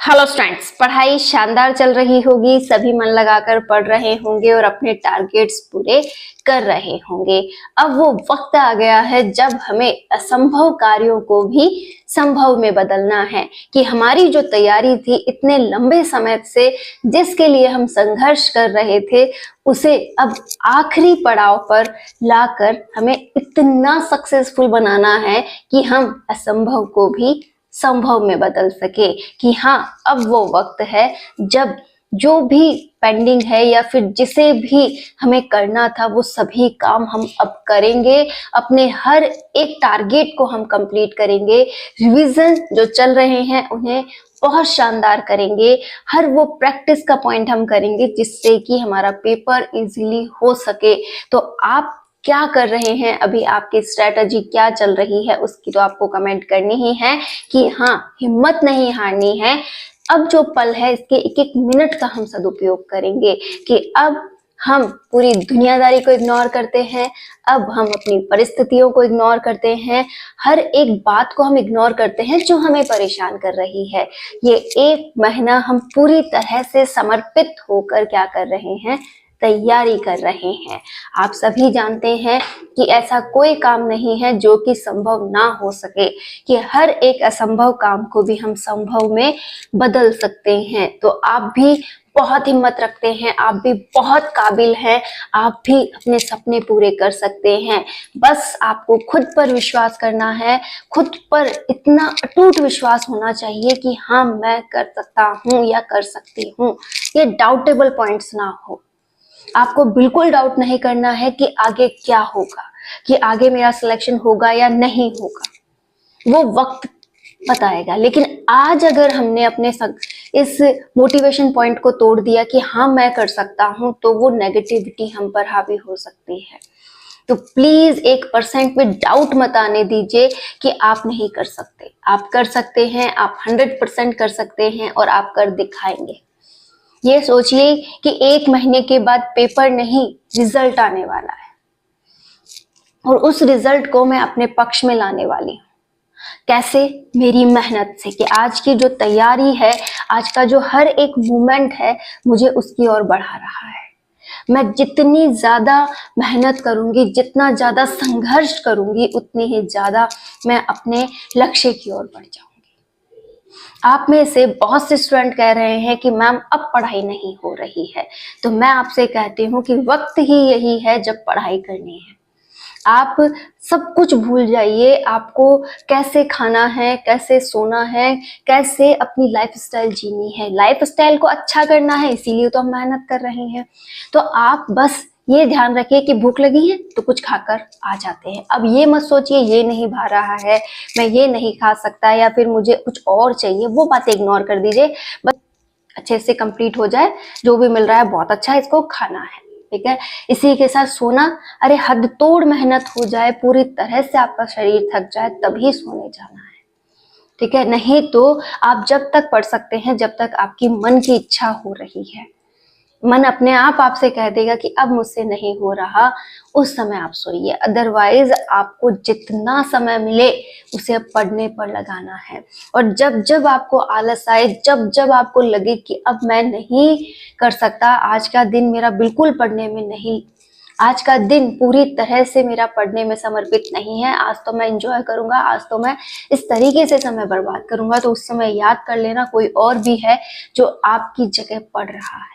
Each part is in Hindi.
हेलो स्टूडेंट्स, पढ़ाई शानदार चल रही होगी। सभी मन लगाकर पढ़ रहे होंगे और अपने टारगेट्स पूरे कर रहे होंगे। अब वो वक्त आ गया है जब हमें असंभव कार्यों को भी संभव में बदलना है कि हमारी जो तैयारी थी इतने लंबे समय से, जिसके लिए हम संघर्ष कर रहे थे, उसे अब आखिरी पड़ाव पर लाकर हमें इतना सक्सेसफुल बनाना है कि हम असंभव को भी संभव में बदल सके। कि हाँ, अब वो वक्त है जब जो भी पेंडिंग है या फिर जिसे भी हमें करना था वो सभी काम हम अब करेंगे। अपने हर एक टारगेट को हम कंप्लीट करेंगे। रिवीजन जो चल रहे हैं उन्हें बहुत शानदार करेंगे। हर वो प्रैक्टिस का पॉइंट हम करेंगे जिससे कि हमारा पेपर इजीली हो सके। तो आप क्या कर रहे हैं, अभी आपकी स्ट्रेटजी क्या चल रही है, उसकी तो आपको कमेंट करनी ही है कि हाँ, हिम्मत नहीं हारनी है। अब जो पल है इसके एक एक मिनट का हम सदुपयोग करेंगे कि अब हम पूरी दुनियादारी को इग्नोर करते हैं, अब हम अपनी परिस्थितियों को इग्नोर करते हैं, हर एक बात को हम इग्नोर करते हैं जो हमें परेशान कर रही है। ये एक महीना हम पूरी तरह से समर्पित होकर क्या कर रहे हैं, तैयारी कर रहे हैं। आप सभी जानते हैं कि ऐसा कोई काम नहीं है जो कि संभव ना हो सके, कि हर एक असंभव काम को भी हम संभव में बदल सकते हैं। तो आप भी बहुत हिम्मत रखते हैं, आप भी बहुत काबिल हैं, आप भी अपने सपने पूरे कर सकते हैं। बस आपको खुद पर विश्वास करना है, खुद पर इतना अटूट विश्वास होना चाहिए कि हाँ, मैं कर सकता हूँ या कर सकती हूँ। ये डाउटेबल पॉइंट्स ना हो। आपको बिल्कुल डाउट नहीं करना है कि आगे क्या होगा, कि आगे मेरा सिलेक्शन होगा या नहीं होगा, वो वक्त बताएगा। लेकिन आज अगर हमने अपने इस मोटिवेशन पॉइंट को तोड़ दिया कि हाँ, मैं कर सकता हूं, तो वो नेगेटिविटी हम पर हावी हो सकती है। तो प्लीज 1% में डाउट मत आने दीजिए कि आप नहीं कर सकते। आप कर सकते हैं, आप 100% कर सकते हैं और आप कर दिखाएंगे। ये सोचिए कि 1 महीने के बाद पेपर नहीं, रिजल्ट आने वाला है और उस रिजल्ट को मैं अपने पक्ष में लाने वाली हूँ। कैसे? मेरी मेहनत से, कि आज की जो तैयारी है, आज का जो हर एक मोमेंट है, मुझे उसकी ओर बढ़ा रहा है। मैं जितनी ज्यादा मेहनत करूंगी, जितना ज्यादा संघर्ष करूंगी, उतनी ही ज्यादा मैं अपने लक्ष्य की ओर बढ़ जाऊंगी। आप में से बहुत से स्टूडेंट कह रहे हैं कि मैम अब पढ़ाई नहीं हो रही है, तो मैं आपसे कहती हूँ कि वक्त ही यही है जब पढ़ाई करनी है। आप सब कुछ भूल जाइए, आपको कैसे खाना है, कैसे सोना है, कैसे अपनी लाइफस्टाइल जीनी है। लाइफस्टाइल को अच्छा करना है, इसीलिए तो हम मेहनत कर रहे हैं। तो आप बस ये ध्यान रखिए कि भूख लगी है तो कुछ खाकर आ जाते हैं। अब ये मत सोचिए ये नहीं भा रहा है, मैं ये नहीं खा सकता या फिर मुझे कुछ और चाहिए, वो बातें इग्नोर कर दीजिए। बस अच्छे से कंप्लीट हो जाए, जो भी मिल रहा है बहुत अच्छा है, इसको खाना है, ठीक है। इसी के साथ सोना, अरे हद तोड़ मेहनत हो जाए, पूरी तरह से आपका शरीर थक जाए, तभी सोने जाना है, ठीक है। नहीं तो आप जब तक पढ़ सकते हैं जब तक आपकी मन की इच्छा हो रही है। मन अपने आप आपसे कह देगा कि अब मुझसे नहीं हो रहा, उस समय आप सोइए। अदरवाइज आपको जितना समय मिले उसे अब पढ़ने पर लगाना है। और जब जब आपको आलस आए, जब जब आपको लगे कि अब मैं नहीं कर सकता, आज का दिन मेरा बिल्कुल पढ़ने में नहीं, आज का दिन पूरी तरह से मेरा पढ़ने में समर्पित नहीं है, आज तो मैं एंजॉय करूंगा, आज तो मैं इस तरीके से समय बर्बाद करूंगा, तो उस समय याद कर लेना कोई और भी है जो आपकी जगह पढ़ रहा है।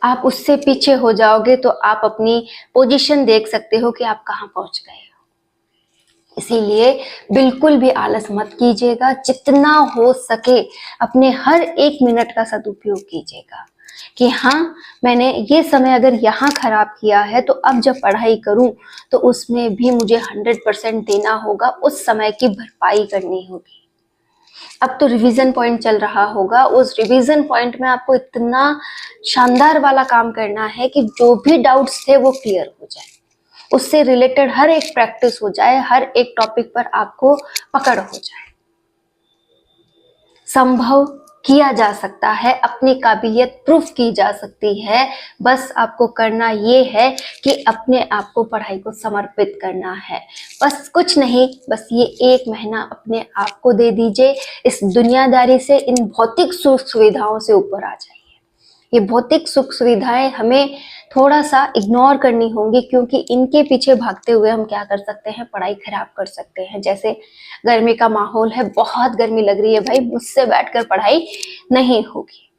आप उससे पीछे हो जाओगे तो आप अपनी पोजीशन देख सकते हो कि आप कहाँ पहुंच गए हो। इसीलिए बिल्कुल भी आलस मत कीजिएगा, जितना हो सके अपने हर एक मिनट का सदुपयोग कीजिएगा कि हाँ, मैंने ये समय अगर यहाँ खराब किया है तो अब जब पढ़ाई करूं तो उसमें भी मुझे 100% देना होगा, उस समय की भरपाई करनी होगी। अब तो रिवीजन पॉइंट चल रहा होगा, उस रिवीजन पॉइंट में आपको इतना शानदार वाला काम करना है कि जो भी डाउट्स थे वो क्लियर हो जाए, उससे रिलेटेड हर एक प्रैक्टिस हो जाए, हर एक टॉपिक पर आपको पकड़ हो जाए। संभव किया जा सकता है, अपनी काबिलियत प्रूफ की जा सकती है। बस आपको करना ये है कि अपने आप को पढ़ाई को समर्पित करना है। बस कुछ नहीं, बस ये 1 महीना अपने आप को दे दीजिए। इस दुनियादारी से, इन भौतिक सुख सुविधाओं से ऊपर आ जाइए। ये भौतिक सुख सुविधाएं हमें थोड़ा सा इग्नोर करनी होंगी, क्योंकि इनके पीछे भागते हुए हम क्या कर सकते हैं, पढ़ाई खराब कर सकते हैं। जैसे गर्मी का माहौल है, बहुत गर्मी लग रही है भाई, मुझसे बैठकर पढ़ाई नहीं होगी,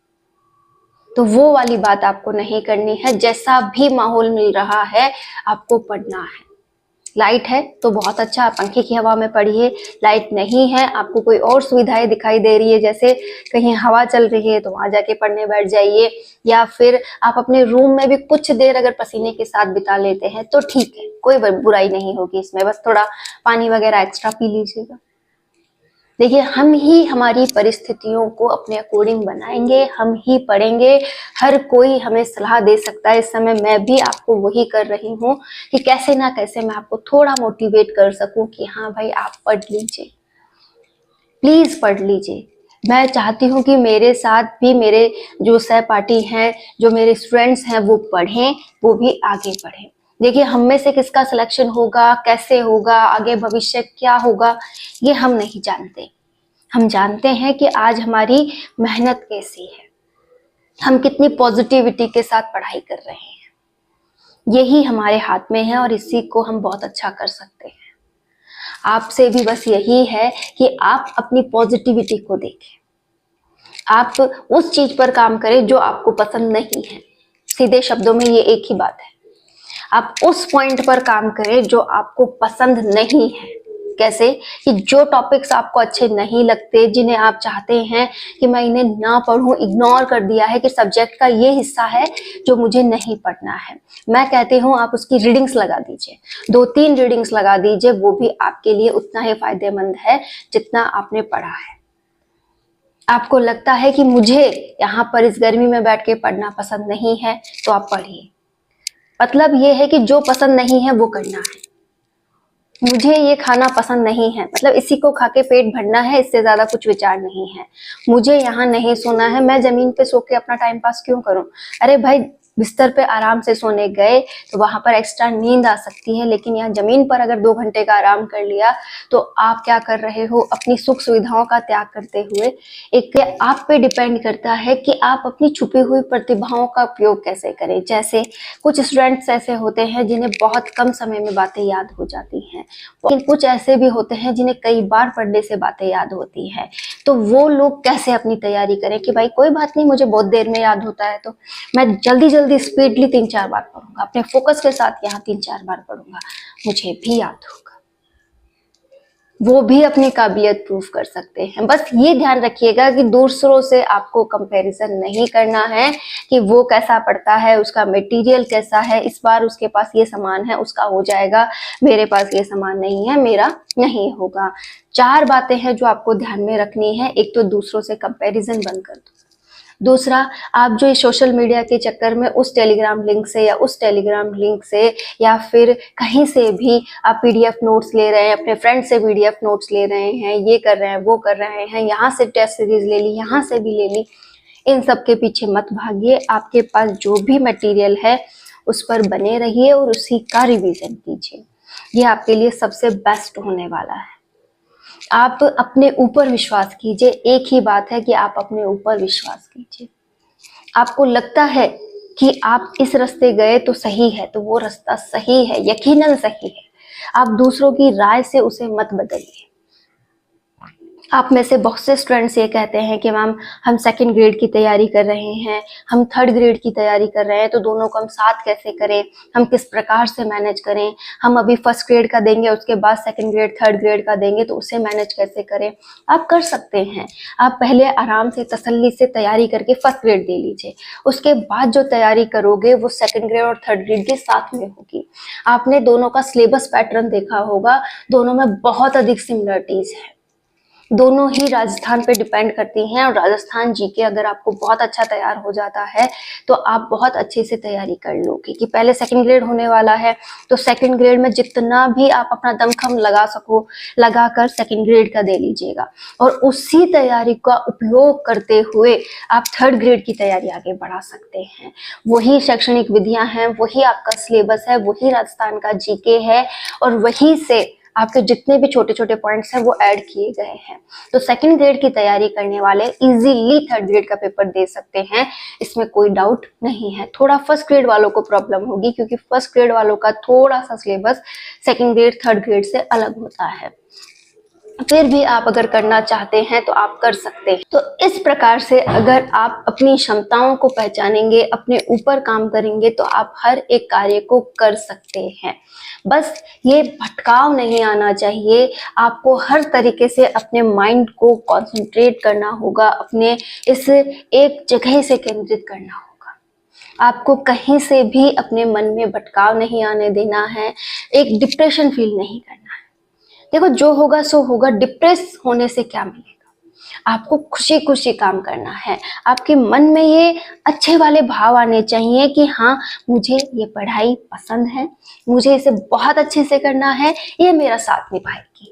तो वो वाली बात आपको नहीं करनी है। जैसा भी माहौल मिल रहा है आपको पढ़ना है। लाइट है तो बहुत अच्छा, आप पंखे की हवा में पढ़िए। लाइट नहीं है, आपको कोई और सुविधाएं दिखाई दे रही है, जैसे कहीं हवा चल रही है तो वहां जाके पढ़ने बैठ जाइए, या फिर आप अपने रूम में भी कुछ देर अगर पसीने के साथ बिता लेते हैं तो ठीक है, कोई बुराई नहीं होगी इसमें। बस थोड़ा पानी वगैरह एक्स्ट्रा पी लीजिएगा। देखिए, हम ही हमारी परिस्थितियों को अपने अकॉर्डिंग बनाएंगे, हम ही पढ़ेंगे। हर कोई हमें सलाह दे सकता है। इस समय मैं भी आपको वही कर रही हूँ कि कैसे ना कैसे मैं आपको थोड़ा मोटिवेट कर सकूं कि हाँ भाई, आप पढ़ लीजिए, प्लीज पढ़ लीजिए। मैं चाहती हूँ कि मेरे साथ भी मेरे जो सहपाठी हैं, जो मेरे स्टूडेंट्स हैं, वो पढ़ें, वो भी आगे बढ़ें। देखिए, हम में से किसका सिलेक्शन होगा, कैसे होगा, आगे भविष्य क्या होगा, ये हम नहीं जानते। हम जानते हैं कि आज हमारी मेहनत कैसी है, हम कितनी पॉजिटिविटी के साथ पढ़ाई कर रहे हैं। यही हमारे हाथ में है और इसी को हम बहुत अच्छा कर सकते हैं। आपसे भी बस यही है कि आप अपनी पॉजिटिविटी को देखें, आप उस चीज पर काम करें जो आपको पसंद नहीं है। सीधे शब्दों में ये एक ही बात है, आप उस पॉइंट पर काम करें जो आपको पसंद नहीं है। कैसे कि जो टॉपिक्स आपको अच्छे नहीं लगते, जिन्हें आप चाहते हैं कि मैं इन्हें ना पढ़ूं, इग्नोर कर दिया है कि सब्जेक्ट का ये हिस्सा है जो मुझे नहीं पढ़ना है, मैं कहती हूँ आप उसकी रीडिंग्स लगा दीजिए, 2-3 रीडिंग्स लगा दीजिए। वो भी आपके लिए उतना ही फायदेमंद है जितना आपने पढ़ा है। आपको लगता है कि मुझे यहाँ पर इस गर्मी में बैठ के पढ़ना पसंद नहीं है, तो आप पढ़िए। मतलब ये है कि जो पसंद नहीं है वो करना है। मुझे ये खाना पसंद नहीं है, मतलब इसी को खा के पेट भरना है, इससे ज्यादा कुछ विचार नहीं है। मुझे यहाँ नहीं सोना है, मैं जमीन पे सो के अपना टाइम पास क्यों करूं? अरे भाई, बिस्तर पे आराम से सोने गए तो वहां पर एक्स्ट्रा नींद आ सकती है, लेकिन यहाँ जमीन पर अगर 2 घंटे का आराम कर लिया तो आप क्या कर रहे हो? अपनी सुख सुविधाओं का त्याग करते हुए। एक आप पे डिपेंड करता है कि आप अपनी छुपी हुई प्रतिभाओं का उपयोग कैसे करें। जैसे कुछ स्टूडेंट्स ऐसे होते हैं जिन्हें बहुत कम समय में बातें याद हो जाती हैं, लेकिन कुछ ऐसे भी होते हैं जिन्हें कई बार पढ़ने से बातें याद होती हैं। तो वो लोग कैसे अपनी तैयारी करें कि भाई कोई बात नहीं, मुझे बहुत देर में याद होता है तो मैं जल्दी जल्दी स्पीडली 3-4 बार पढ़ूंगा, अपने फोकस के साथ यहाँ 3-4 बार पढ़ूंगा, मुझे भी याद होगा। वो भी अपनी काबिलियत प्रूफ कर सकते हैं। बस ये ध्यान रखिएगा कि दूसरों से आपको कंपैरिजन नहीं करना है कि वो कैसा पढ़ता है, उसका मटेरियल कैसा है, इस बार उसके पास ये सामान है, उसका हो जाएगा, मेरे पास ये सामान नहीं है, मेरा नहीं होगा। 4 बातें हैं जो आपको ध्यान में रखनी है। एक तो दूसरों से कंपैरिजन बंद कर दो। दूसरा, आप जो इस सोशल मीडिया के चक्कर में उस टेलीग्राम लिंक से या उस टेलीग्राम लिंक से या फिर कहीं से भी आप पीडीएफ नोट्स ले रहे हैं, अपने फ्रेंड से पीडीएफ नोट्स ले रहे हैं, ये कर रहे हैं, वो कर रहे हैं, यहाँ से टेस्ट सीरीज ले ली, यहाँ से भी ले ली, इन सब के पीछे मत भागिए। आपके पास जो भी मटेरियल है उस पर बने रहिए और उसी का रिवीजन कीजिए। ये आपके लिए सबसे बेस्ट होने वाला है। आप अपने ऊपर विश्वास कीजिए। एक ही बात है कि आप अपने ऊपर विश्वास कीजिए। आपको लगता है कि आप इस रास्ते गए तो सही है, तो वो रास्ता सही है, यकीनन सही है। आप दूसरों की राय से उसे मत बदलिए। आप में से बहुत से स्टूडेंट्स ये कहते हैं कि मैम, हम 2nd ग्रेड की तैयारी कर रहे हैं, हम 3rd ग्रेड की तैयारी कर रहे हैं, तो दोनों को हम साथ कैसे करें, हम किस प्रकार से मैनेज करें, हम अभी 1st ग्रेड का देंगे, उसके बाद 2nd ग्रेड 3rd ग्रेड का देंगे, तो उसे मैनेज कैसे करें? आप कर सकते हैं। आप पहले आराम से तसल्ली से तैयारी करके 1st ग्रेड दे लीजिए, उसके बाद जो तैयारी करोगे वो 2nd ग्रेड और 3rd ग्रेड के साथ में होगी। आपने दोनों का सिलेबस पैटर्न देखा होगा, दोनों में बहुत अधिक सिमिलरिटीज है। दोनों ही राजस्थान पे डिपेंड करती हैं। और राजस्थान जीके अगर आपको बहुत अच्छा तैयार हो जाता है तो आप बहुत अच्छे से तैयारी कर लोगे कि पहले सेकंड ग्रेड होने वाला है, तो सेकंड ग्रेड में जितना भी आप अपना दमखम लगा सको लगाकर सेकंड ग्रेड का दे लीजिएगा, और उसी तैयारी का उपयोग करते हुए आप थर्ड ग्रेड की तैयारी आगे बढ़ा सकते हैं। वही शैक्षणिक विधियां हैं, वही आपका सिलेबस है, वही राजस्थान का जीके है, और वही से आपके जितने भी छोटे छोटे पॉइंट्स हैं वो ऐड किए गए हैं। तो सेकंड ग्रेड की तैयारी करने वाले इजीली थर्ड ग्रेड का पेपर दे सकते हैं, इसमें कोई डाउट नहीं है। थोड़ा फर्स्ट ग्रेड वालों को प्रॉब्लम होगी क्योंकि फर्स्ट ग्रेड वालों का थोड़ा सा syllabus second grade third grade से अलग होता है। फिर भी आप अगर करना चाहते हैं तो आप कर सकते हैं। तो इस प्रकार से अगर आप अपनी क्षमताओं को पहचानेंगे, अपने ऊपर काम करेंगे, तो आप हर एक कार्य को कर सकते हैं। बस ये भटकाव नहीं आना चाहिए, आपको हर तरीके से अपने माइंड को कंसंट्रेट करना होगा, अपने इस एक जगह से केंद्रित करना होगा। आपको कहीं से भी अपने मन में भटकाव नहीं आने देना है, एक डिप्रेशन फील नहीं करना है। देखो, जो होगा सो होगा, डिप्रेस होने से क्या मिलेगा? आपको खुशी खुशी काम करना है। आपके मन में ये अच्छे वाले भाव आने चाहिए कि हाँ, मुझे ये पढ़ाई पसंद है, मुझे इसे बहुत अच्छे से करना है, ये मेरा साथ निभाएगी।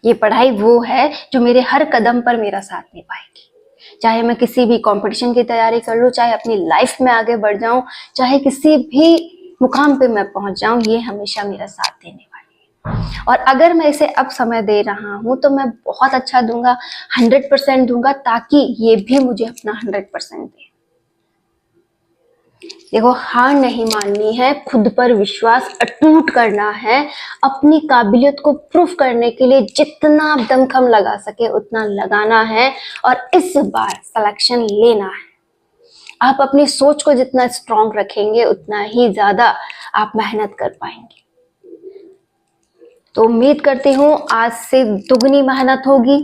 ये पढ़ाई वो है जो मेरे हर कदम पर मेरा साथ निभाएगी। चाहे मैं किसी भी कंपटीशन की तैयारी कर लूं, चाहे अपनी लाइफ में आगे बढ़ जाऊं, चाहे किसी भी मुकाम पे मैं पहुंच जाऊं, ये हमेशा मेरा साथ देने वाली है। और अगर मैं इसे अब समय दे रहा हूं तो मैं बहुत अच्छा दूंगा, 100% दूंगा, ताकि ये भी मुझे अपना 100% दे। देखो, हार नहीं माननी है, खुद पर विश्वास अटूट करना है, अपनी काबिलियत को प्रूफ करने के लिए जितना दमखम लगा सके उतना लगाना है, और इस बार सिलेक्शन लेना है। आप अपनी सोच को जितना स्ट्रांग रखेंगे उतना ही ज्यादा आप मेहनत कर पाएंगे। तो उम्मीद करती हूँ आज से दुगनी मेहनत होगी।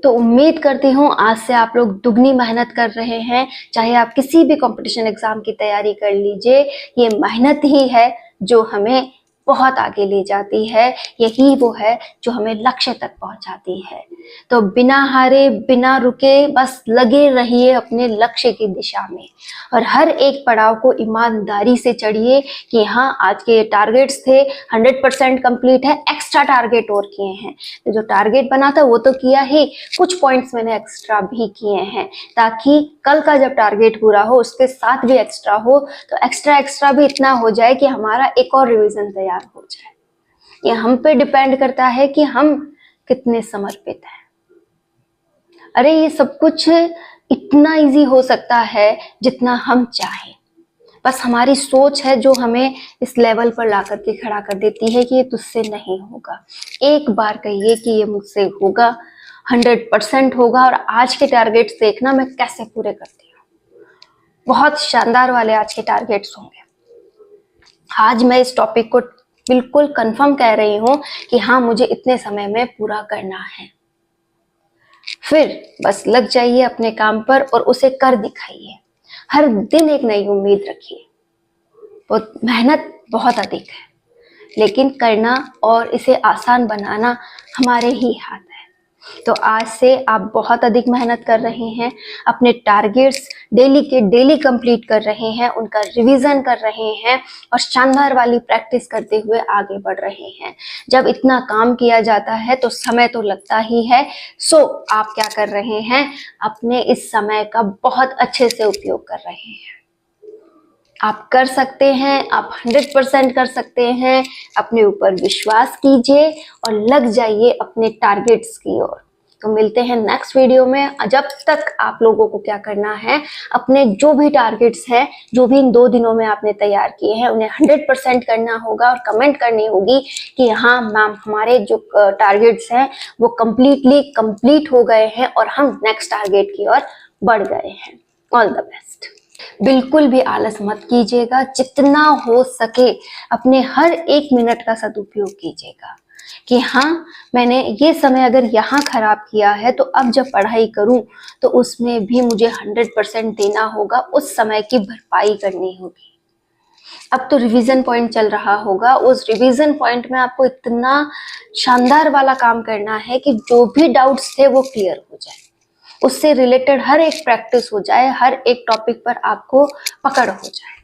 तो उम्मीद करती हूँ आज से आप लोग दुगनी मेहनत कर रहे हैं। चाहे आप किसी भी कंपटीशन एग्जाम की तैयारी कर लीजिए, ये मेहनत ही है जो हमें बहुत आगे ले जाती है, यही वो है जो हमें लक्ष्य तक पहुंचाती है। तो बिना हारे बिना रुके बस लगे रहिए अपने लक्ष्य की दिशा में, और हर एक पड़ाव को ईमानदारी से चढ़िए कि हाँ, आज के टारगेट्स थे 100% कंप्लीट है, एक्स्ट्रा टारगेट और किए हैं। तो जो टारगेट बना था वो तो किया ही, कुछ पॉइंट्स मैंने एक्स्ट्रा भी किए हैं, ताकि कल का जब टारगेट पूरा हो उसके साथ भी एक्स्ट्रा हो, तो एक्स्ट्रा भी इतना हो जाए कि हमारा एक और रिवीजन तैयार हो जाए। ये हम पे डिपेंड करता है कि हम कितने समर्पित हैं। अरे, ये सब कुछ इतना इजी हो सकता है जितना हम चाहें। बस हमारी सोच है जो हमें इस लेवल पर ला करके खड़ा कर देती है कि ये तुझसे नहीं होगा। एक बार कहिए कि ये मुझसे होगा, 100% होगा, और आज के टारगेट्स देखना मैं कैसे पूरे करती हूँ। बहुत शानदार वाले आज के टारगेट्स होंगे। आज मैं इस टॉपिक को बिल्कुल कंफर्म कह रही हूँ कि हाँ, मुझे इतने समय में पूरा करना है। फिर बस लग जाइए अपने काम पर और उसे कर दिखाइए। हर दिन एक नई उम्मीद रखिए। वो मेहनत बहुत अधिक है, लेकिन करना और इसे आसान बनाना हमारे ही हाथ है। तो आज से आप बहुत अधिक मेहनत कर रहे हैं, अपने टारगेट्स डेली के डेली कंप्लीट कर रहे हैं, उनका रिवीजन कर रहे हैं, और शानदार वाली प्रैक्टिस करते हुए आगे बढ़ रहे हैं। जब इतना काम किया जाता है तो समय तो लगता ही है। सो आप क्या कर रहे हैं? अपने इस समय का बहुत अच्छे से उपयोग कर रहे हैं। आप कर सकते हैं, आप 100% कर सकते हैं। अपने ऊपर विश्वास कीजिए और लग जाइए अपने टारगेट्स की ओर। तो मिलते हैं नेक्स्ट वीडियो में। जब तक आप लोगों को क्या करना है, अपने जो भी टारगेट्स हैं, जो भी इन 2 दिनों में आपने तैयार किए हैं, उन्हें 100% करना होगा, और कमेंट करनी होगी कि हाँ मैम, हमारे जो टारगेट्स हैं वो कम्प्लीटली कंप्लीट हो गए हैं और हम नेक्स्ट टारगेट की ओर बढ़ गए हैं। All the best. बिल्कुल भी आलस मत कीजिएगा, जितना हो सके अपने हर 1 मिनट का सदुपयोग कीजिएगा कि हाँ, मैंने ये समय अगर यहाँ खराब किया है तो अब जब पढ़ाई करूँ तो उसमें भी मुझे 100% देना होगा, उस समय की भरपाई करनी होगी। अब तो रिवीजन पॉइंट चल रहा होगा, उस रिवीजन पॉइंट में आपको इतना शानदार वाला काम करना है कि जो भी डाउट्स थे वो क्लियर हो जाए, उससे रिलेटेड हर एक प्रैक्टिस हो जाए, हर एक टॉपिक पर आपको पकड़ हो जाए।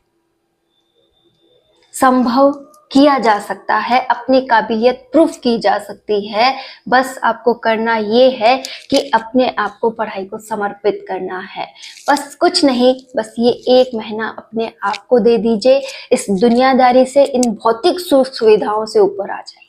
संभव किया जा सकता है, अपनी काबिलियत प्रूफ की जा सकती है। बस आपको करना ये है कि अपने आप को पढ़ाई को समर्पित करना है, बस कुछ नहीं, बस ये 1 महीना अपने आप को दे दीजिए। इस दुनियादारी से, इन भौतिक सुख सुविधाओं से ऊपर आ जाइए।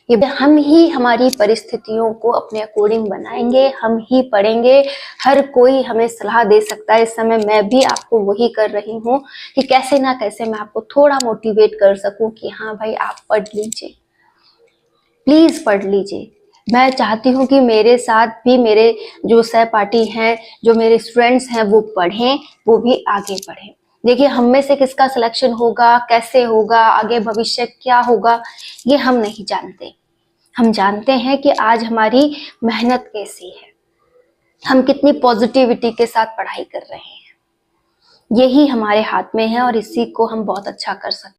ये हम ही हमारी परिस्थितियों को अपने अकॉर्डिंग बनाएंगे, हम ही पढ़ेंगे। हर कोई हमें सलाह दे सकता है, इस समय मैं भी आपको वही कर रही हूँ कि कैसे ना कैसे मैं आपको थोड़ा मोटिवेट कर सकूं कि हाँ भाई आप पढ़ लीजिए, प्लीज पढ़ लीजिए। मैं चाहती हूँ कि मेरे साथ भी मेरे जो सहपाठी हैं, जो मेरे स्टूडेंट्स हैं, वो पढ़ें, वो भी आगे बढ़ें। देखिए, हम में से किसका सिलेक्शन होगा, कैसे होगा, आगे भविष्य क्या होगा, ये हम नहीं जानते। हम जानते हैं कि आज हमारी मेहनत कैसी है, हम कितनी पॉजिटिविटी के साथ पढ़ाई कर रहे हैं। यही हमारे हाथ में है और इसी को हम बहुत अच्छा कर सकते हैं।